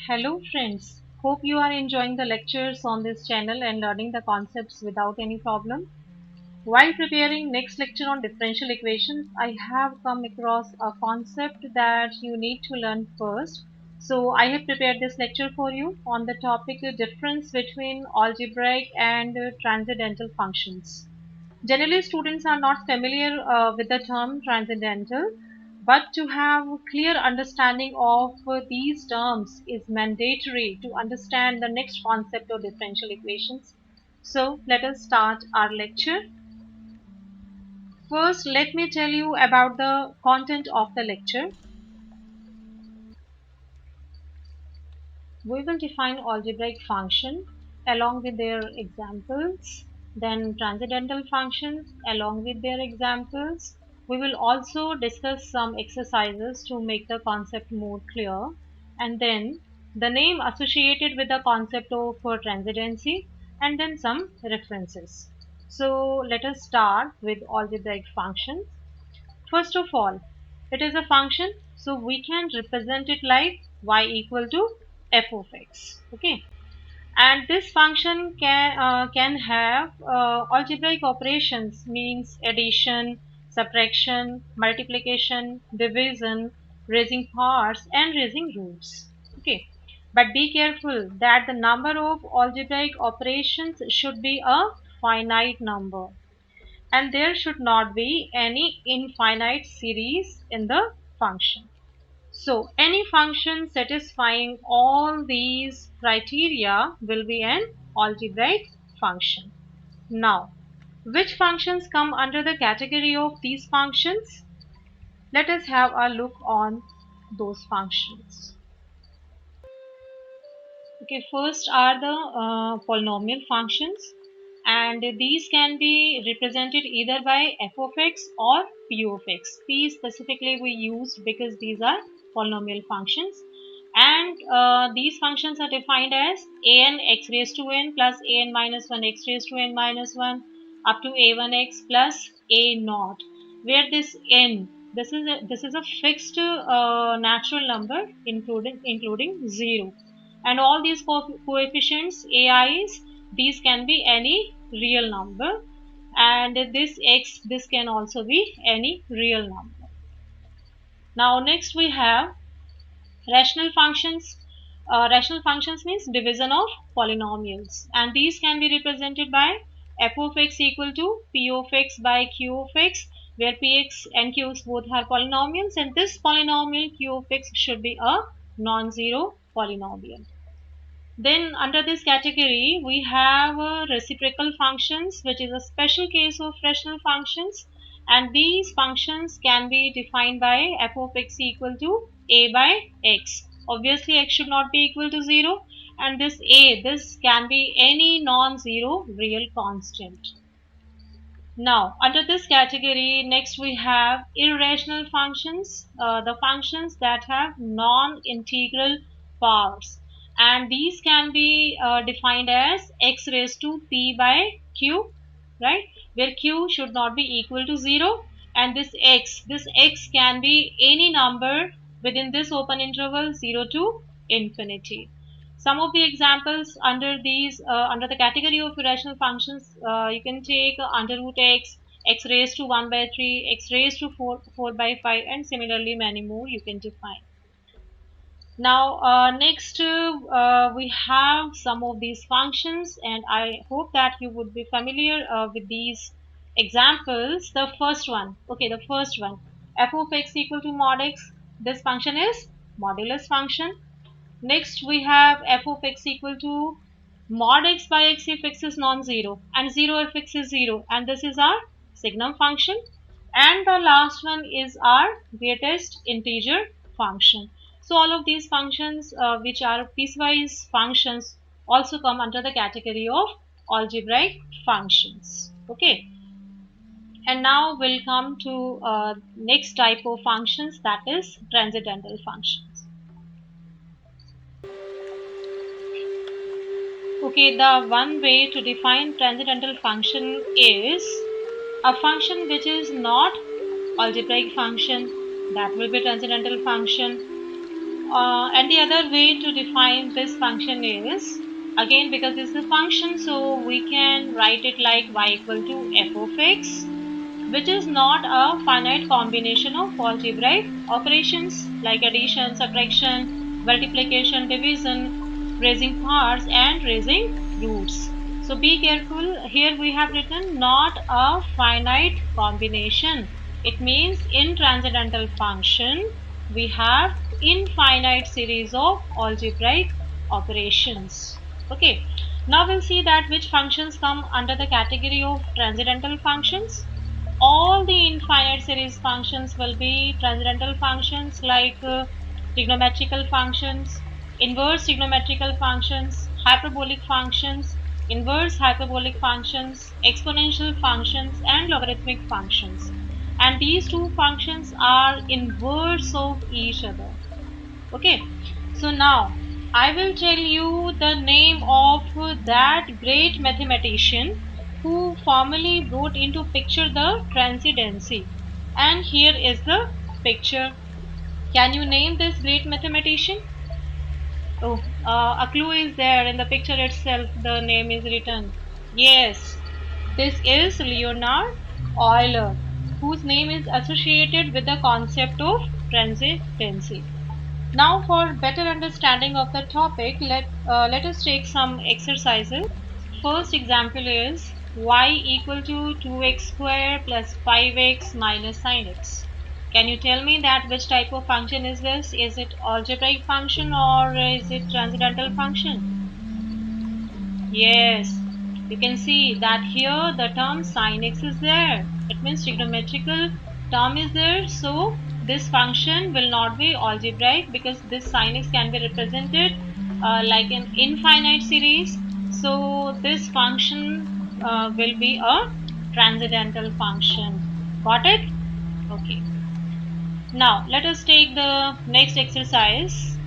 Hello friends, hope you are enjoying the lectures on this channel and learning the concepts without any problem. While preparing next lecture on differential equations, I have come across a concept that you need to learn first. So I have prepared this lecture for you on the topic difference between algebraic and transcendental functions. Generally, students are not familiar with the term transcendental, but to have clear understanding of these terms is mandatory to understand the next concept of differential equations. So let us start our lecture. First, let me tell you about the content of the lecture. We will define algebraic function along with their examples, then transcendental functions along with their examples. We will also discuss some exercises to make the concept more clear, and then the name associated with the concept of transcendency, and then some references. So let us start with algebraic functions. First of all, it is a function, so we can represent it like y equal to f of x. Okay, and this function can have algebraic operations, means addition, subtraction, multiplication, division, raising powers, and raising roots. Okay, but be careful that the number of algebraic operations should be a finite number, and there should not be any infinite series in the function. So any function satisfying all these criteria will be an algebraic function. Now, which functions come under the category of these functions? Let us have a look on those functions. Okay, first are the polynomial functions, and these can be represented either by f of x or p of x. P specifically we used because these are polynomial functions, and these functions are defined as an x raised to n plus an minus 1 x raised to n minus 1 up to a1x plus a naught, where this n, this is a fixed natural number including 0, and all these coefficients ai's, these can be any real number, and this x, this can also be any real number. Now next we have rational functions. Rational functions means division of polynomials, and these can be represented by f of x equal to p of x by q of x, where px and q's both are polynomials, and this polynomial q of x should be a non-zero polynomial. Then under this category, we have reciprocal functions, which is a special case of rational functions. And these functions can be defined by f of x equal to a by x. Obviously, x should not be equal to 0. And this a, this can be any non-zero real constant. Now, under this category, next we have irrational functions, the functions that have non-integral powers. And these can be defined as x raised to p by q, right? Where q should not be equal to 0. And this x can be any number within this open interval 0 to infinity. Some of the examples under these, under the category of irrational functions, you can take under root x, x raised to 1 by 3, x raised to 4 by 5, and similarly many more you can define. Now next we have some of these functions, and I hope that you would be familiar with these examples. The first one, okay, the first one, f of x equal to mod x. This function is modulus function. Next we have f of x equal to mod x by x if x is non-zero, and 0 if x is 0, and this is our signum function. And the last one is our greatest integer function. So all of these functions which are piecewise functions also come under the category of algebraic functions. Okay, and now we'll come to next type of functions, that is transcendental functions. Okay, the one way to define transcendental function is a function which is not algebraic function, that will be transcendental function. And the other way to define this function is, again, because this is a function, so we can write it like y equal to f of x, which is not a finite combination of algebraic operations like addition, subtraction, multiplication, division, raising parts, and raising roots. So be careful. Here we have written not a finite combination. It means in transcendental function we have infinite series of algebraic operations. Okay. Now we'll see that which functions come under the category of transcendental functions. All the infinite series functions will be transcendental functions like trigonometrical functions, inverse trigonometrical functions, hyperbolic functions, inverse hyperbolic functions, exponential functions, and logarithmic functions. And these two functions are inverse of each other. Okay, so now I will tell you the name of that great mathematician who formally brought into picture the transcendency. And here is the picture. Can you name this great mathematician? Oh, a clue is there in the picture itself. The name is written. Yes, this is Leonard Euler, whose name is associated with the concept of transcendency. Now, for better understanding of the topic, let us take some exercises. First example is y equal to 2x square plus 5x minus sin x. Can you tell me that which type of function is this? Is it algebraic function or is it transcendental function? Yes, you can see that here the term sin x is there. It means trigonometrical term is there. So this function will not be algebraic because this sin x can be represented like an infinite series. So this function will be a transcendental function. Got it? Okay. Now let us take the next exercise.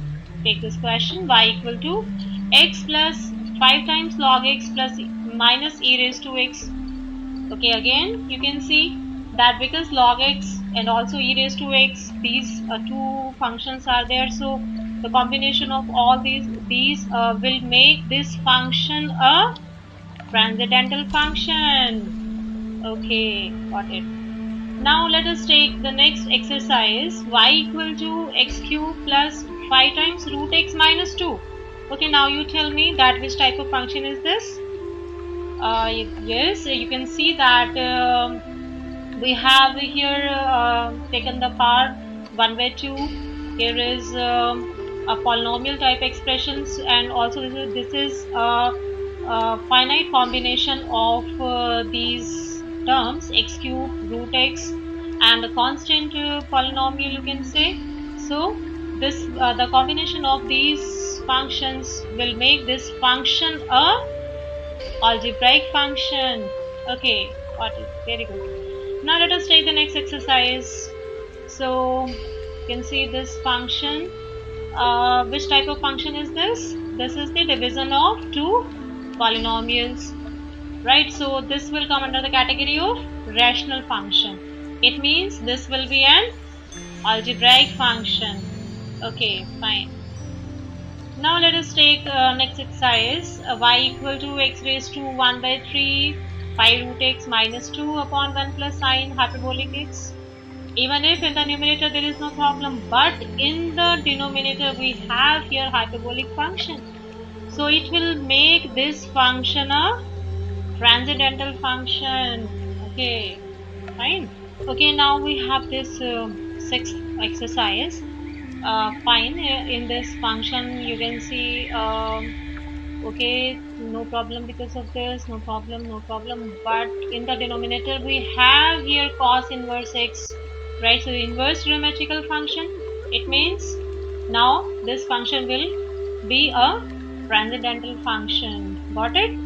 Take this question: y equal to x plus 5 times log x plus minus e raised to x. Okay, again you can see that because log x and also e raised to x, these two functions are there, so the combination of all these will make this function a transcendental function. Okay, got it. Now let us take the next exercise: y equal to x cube plus 5 times root x minus 2. Okay, now you tell me that which type of function is this? Yes, you can see that we have here taken the power 1 by 2. Here is a polynomial type expressions, and also this is a finite combination of these terms x cube, root x, and a constant polynomial, you can say. So this the combination of these functions will make this function a algebraic function. Okay, got it. Very good. Now let us take the next exercise. So you can see this function. Which type of function is this? This is the division of two polynomials, right? So this will come under the category of rational function. It means this will be an algebraic function. Okay, fine. Now let us take next exercise. Y equal to x raised to 1 by 3 pi root x minus 2 upon 1 plus sine hyperbolic x. Even if in the numerator there is no problem, but in the denominator we have here hyperbolic function. So it will make this function a transcendental function. Okay, fine. Okay, now we have this sixth exercise. Fine, in this function you can see okay, no problem because of this, no problem, no problem, but in the denominator we have here cos inverse x, right? So inverse geometrical function, it means now this function will be a transcendental function. Got it?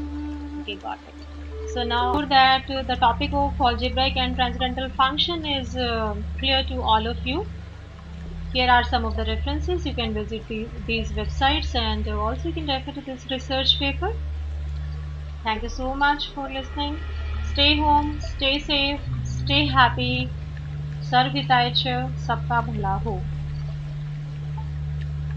Okay, got it. So now that the topic of algebraic and transcendental function is clear to all of you, here are some of the references. You can visit these websites, and also you can refer to this research paper. Thank you so much for listening. Stay home, stay safe, stay happy. Sarv Hitayach, Sabka Bhala Ho.